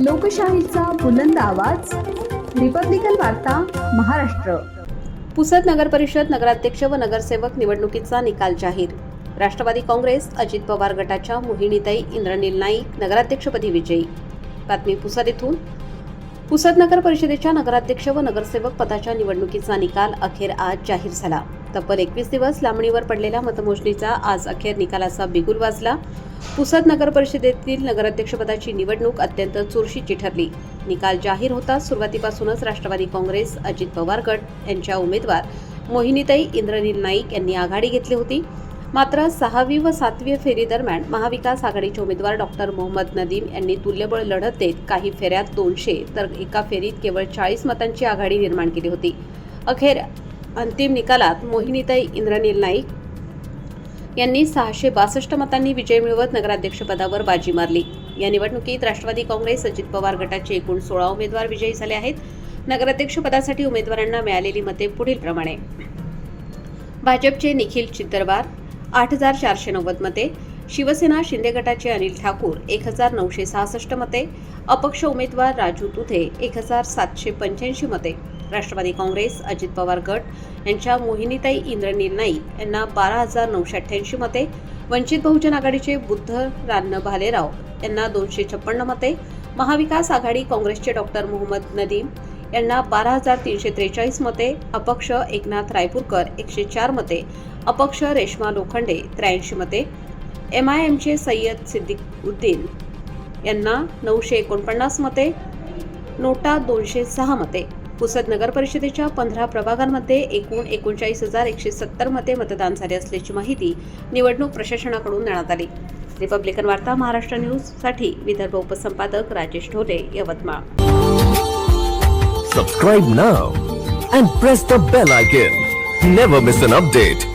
लोकशाहीचा बुलंद आवाज, रिपब्लिकन वार्ता महाराष्ट्र. पुसद नगर परिषद नगराध्यक्ष व नगरसेवक निवडणुकीचा निकाल जाहीर. राष्ट्रवादी काँग्रेस अजित पवार गटाच्या मोहिनीताई इंद्रनील नाईक नगराध्यक्षपदी विजयी. बातमी पुसद येथून. पुसद नगर परिषदेच्या नगराध्यक्ष व नगरसेवक पदाच्या निवडणुकीचा निकाल अखेर आज जाहीर झाला. तब्बल 21 दिवस लांबणीवर पडलेल्या मतमोजणीचा आज अखेर निकालाचा बिगुल वाजला. पुसद नगर परिषदेतील नगराध्यक्षपदाची निवडणूक अत्यंत चुरशीची ठरली. निकाल जाहीर होताच सुरुवातीपासूनच राष्ट्रवादी काँग्रेस अजित पवार गट यांच्या उमेदवार मोहिनीताई इंद्रनील नाईक यांनी आघाडी घेतली होती. मात्र 6वी व 7वी फेरी दरम्यान महाविकास आघाडीचे उमेदवार डॉक्टर मोहम्मद नदीम यांनी तुल्यबळ लढत देत काही फेऱ्यात 200 तर एका फेरीत केवळ 40 मतांची आघाडी निर्माण केली होती. अखेर अंतिम निकालात मोहिनीताई इंद्रनील नाईक यांनी 662 मतांनी विजय मिळवत नगराध्यक्षपदावर बाजी मारली. या निवडणुकीत राष्ट्रवादी काँग्रेस अजित पवार गटाचे एकूण 16 उमेदवार विजयी झाले आहेत. नगराध्यक्षपदासाठी उमेदवारांना मिळालेली मते पुढीलप्रमाणे: भाजपचे निखिल चित्तरवार 8490 मते, शिवसेना शिंदे गटाचे अनिल ठाकूर 1966 मते, अपक्ष उमेदवार राजू तुथे 1785 मते, राष्ट्रवादी काँग्रेस अजित पवार गट यांच्या मोहिनीताई इंद्रनील नाईक यांना 12988 मते, वंचित बहुजन आघाडीचे बुद्ध रान्न भालेराव यांना 256 मते, महाविकास आघाडी काँग्रेसचे डॉक्टर मोहम्मद नदीम यांना 12343 मते, अपक्ष एकनाथ रायपूरकर 104 मते, अपक्ष रेश्मा लोखंडे 83 मते, MIMचे सय्यद सिद्दीकुद्दीन यांना 949 मते, नोटा 206 मते. पुसद नगर परिषदेच्या 15 प्रभागांमध्ये एकूण 39,170 मते मतदान झाले असल्याची माहिती निवडणूक प्रशासनाकडून देण्यात आली. रिपब्लिकन वार्ता महाराष्ट्र न्यूजसाठी Vidarbha उपसंपादक Rajesh Dhole, Yavatmal. Subscribe now and press the bell icon. Never miss an update.